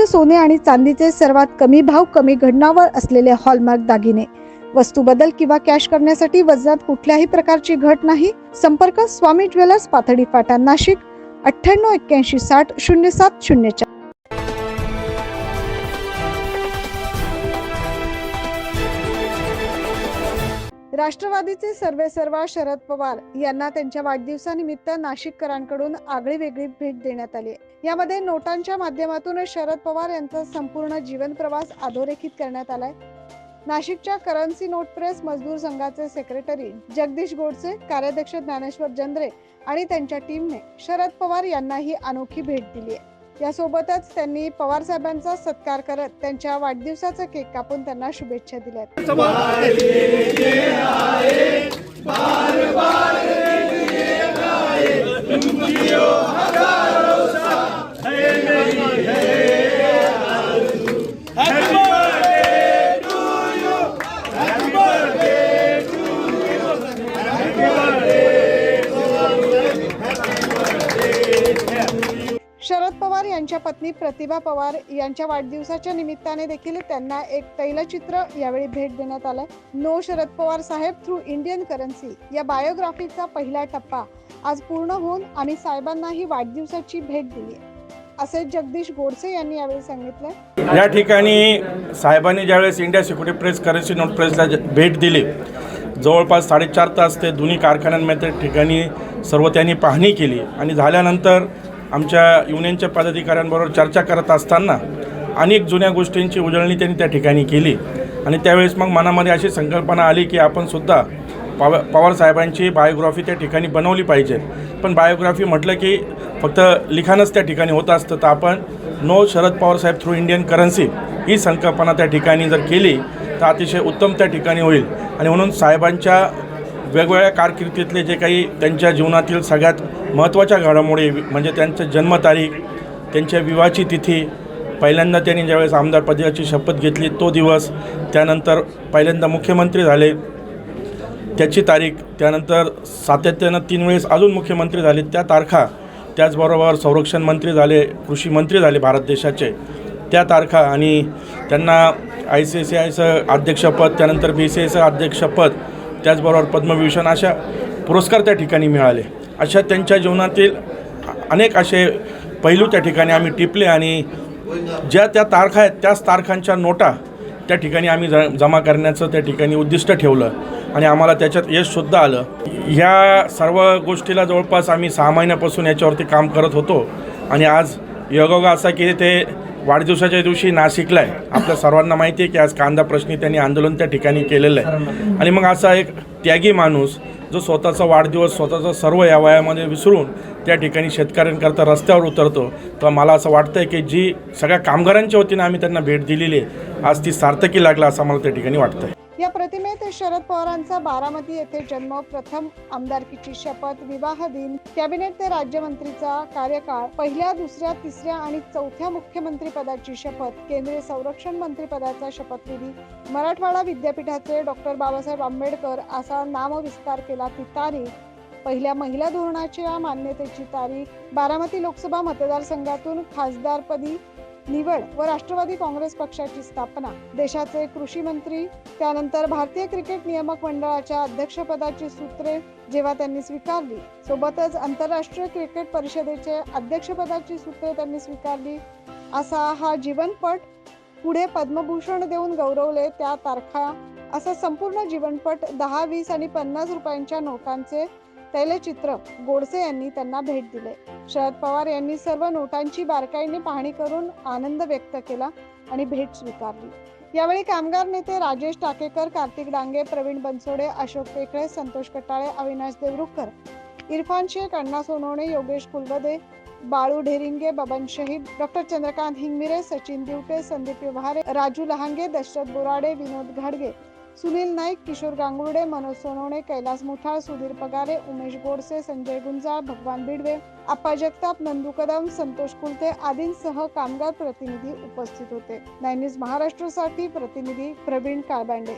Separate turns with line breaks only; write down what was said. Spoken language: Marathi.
उपलब्ध सोने आणि चांदीचे सर्वात कमी भाव, कमी घडणावर असलेले हॉलमार्क दागिने, वस्तू बदल किंवा कॅश करण्यासाठी वजनात कुठल्याही प्रकारची घट नाही। संपर्क स्वामी ज्वेलर्स, पाथडी फाटा, नाशिक 9881600704। राष्ट्रवादीचे सर्वेसर्वा शरद पवार यांना त्यांच्या वाढदिवसानिमित्त नाशिककरांकडून आगळीवेगळी भेट देण्यात आली। यामध्ये नोटांच्या माध्यमातून शरद पवार यांचा संपूर्ण जीवन प्रवास अधोरेखित करण्यात आलाय। नाशिकच्या करन्सी नोट प्रेस मजदूर संघाचे सेक्रेटरी जगदीश गोडसे, कार्याध्यक्ष ज्ञानेश्वर जंद्रे आणि त्यांच्या टीमने शरद पवार यांना ही अनोखी भेट दिली आहे। यासोबतच त्यांनी पवार साहेबांचा सत्कार करत त्यांच्या वाढदिवसाचा केक कापून त्यांना शुभेच्छा दिल्या। शरद पवार यांच्या पत्नी प्रतिभा पवार यांच्या वाढदिवसाच्या निमित्ताने देखील त्यांना एक तैलचित्र यावेळी भेट देण्यात आलाय। नो शरद पवार साहेब थ्रू इंडियन करन्सी या बायोग्राफीचा पहिला टप्पा आज पूर्ण होऊन आम्ही साहेबांनाही वाढदिवसाची भेट दिली, असे जगदीश गोडसे यांनी यावेळी सांगितलं।
या ठिकाणी साहेबांनी ज्यावेळेस India security press, currency note प्रेसला भेट दिली, जवळपास 4.5 तास ते दोन्ही कारखान्यांमध्ये ठिकाणी सर्व त्यांनी पाहणी केली आणि झाल्यानंतर आमच्या युनियनच्या पदाधिकाऱ्यांबरोबर चर्चा करत असताना अनेक जुन्या गोष्टींची उजळणी त्यांनी त्या ठिकाणी केली आणि त्यावेळेस मग मनामध्ये अशी संकल्पना आली की आपण सुद्धा पवार साहेबांची बायोग्राफी त्या ठिकाणी बनवली पाहिजे। पण बायोग्राफी म्हटलं की फक्त लिखाणच त्या ठिकाणी होत असतं, तर आपण नो शरद पवार साहेब थ्रू इंडियन करन्सी ही संकल्पना त्या ठिकाणी जर केली तर अतिशय उत्तम त्या ठिकाणी होईल। आणि म्हणून साहेबांच्या वेगवेगळ्या कारकिर्दीतले जे काही त्यांच्या जीवनातील सगळ्यात महत्त्वाच्या घडामोडी म्हणजे त्यांचं जन्मतारीख, त्यांच्या विवाहाची तिथी, पहिल्यांदा त्यांनी ज्यावेळेस आमदार पदाची शपथ घेतली तो दिवस, त्यानंतर पहिल्यांदा मुख्यमंत्री झाले त्याची तारीख, त्यानंतर सातत्यानं 3 वेळेस अजून मुख्यमंत्री झाले त्या तारखा, त्याचबरोबर संरक्षण मंत्री झाले, कृषी मंत्री झाले भारत देशाचे त्या तारखा आणि त्यांना ICCIचं अध्यक्षपद, त्यानंतर BCIचं अध्यक्षपद, त्याचबरोबर पद्मविभूषण अशा पुरस्कार त्या ठिकाणी मिळाले। अशा त्यांच्या जीवनातील अनेक असे पैलू त्या ठिकाणी आम्ही टिपले आणि ज्या त्या तारखा आहेत त्याच तारखांच्या नोटा त्या ठिकाणी आम्ही जमा करण्याचं त्या ठिकाणी उद्दिष्ट ठेवलं आणि आम्हाला त्याच्यात यशसुद्धा आलं। ह्या सर्व गोष्टीला जवळपास आम्ही 6 महिन्यापासून याच्यावरती काम करत होतो आणि आज योगायोग असा की ते वाढदिवसाच्या दिवशी नाशिकला आहे। आपल्या सर्वांना माहिती आहे की आज कांदा प्रश्नी त्यांनी आंदोलन त्या ठिकाणी केलेलं आहे आणि मग असा एक त्यागी माणूस जो स्वतःचा वाढदिवस, स्वतःचा सर्व या वयामध्ये विसरून त्या ठिकाणी शेतकऱ्यांकरता रस्त्यावर उतरतो, तर मला असं वाटतं आहे की जी सगळ्या कामगारांच्या वतीनं आम्ही त्यांना भेट दिलेली आहे आज ती सार्थकी लागला असं मला त्या ठिकाणी वाटतं आहे।
या प्रतिमेत शरद पवारांचा बारामती येथे जन्म, प्रथम आमदारकीची शपथ, विवाह दिन, कॅबिनेट ते राज्यमंत्रीचा कार्यकाळ, पहिल्या, दुसऱ्या, तिसऱ्या आणि चौथ्या मुख्यमंत्री पदाची शपथ, केंद्रीय संरक्षण मंत्री पदाचा शपथविधी, मराठवाडा विद्यापीठाचे डॉक्टर बाबासाहेब आंबेडकर असा नामविस्तार केला ती तारीख, पहिल्या महिला धोरणाच्या मान्यतेची तारीख, बारामती लोकसभा मतदारसंघातून खासदारपदी निवड व राष्ट्रवादी काँग्रेस पक्षाची स्थापना, देशाचे कृषी मंत्री, त्यानंतर भारतीय क्रिकेट नियामक मंडळाच्या अध्यक्षपदाची सूत्रे जेव्हा त्यांनी स्वीकारली, सोबतच आंतरराष्ट्रीय क्रिकेट परिषदेचे अध्यक्षपदाची सूत्रे त्यांनी स्वीकारली, असा हा जीवनपट, पुढे पद्मभूषण देऊन गौरवले त्या तारखा, असा संपूर्ण जीवनपट 10, 20 आणि 50 रुपयांच्या नोटांचे तैलचित्र गोडसे यांनी त्यांना भेट दिले। शरद पवार यांनी सर्व नोटांची बारकाईने पाहणी करून आनंद व्यक्त केला आणि भेट स्वीकारली। यावेळी कामगार नेते राजेश टाकेकर, कार्तिक डांगे, प्रवीण बनसोडे, अशोक टेकळे, संतोष कटाळे, अविनाश देवरुखकर, इरफान शेख, अण्णा सोनवणे, योगेश कुलवदे, बाळू ढेरिंगे, बबन शहीद, डॉक्टर चंद्रकांत हिंगमिरे, सचिन दिवटे, संदीप व्यवहारे, राजू लहांगे, दशरथ बोराडे, विनोद घाडगे, सुनील नाईक, किशोर गांगुर्डे, मनोज सोनवणे, कैलास मुठाळ, सुधीर पगारे, उमेश गोडसे, संजय गुंजाळ, भगवान बिडवे, आप्पा जगताप, नंदू कदम, संतोष कुलते आदींसह कामगार प्रतिनिधी उपस्थित होते। 9 न्यूज महाराष्ट्रासाठी प्रतिनिधी प्रवीण काळबांडे।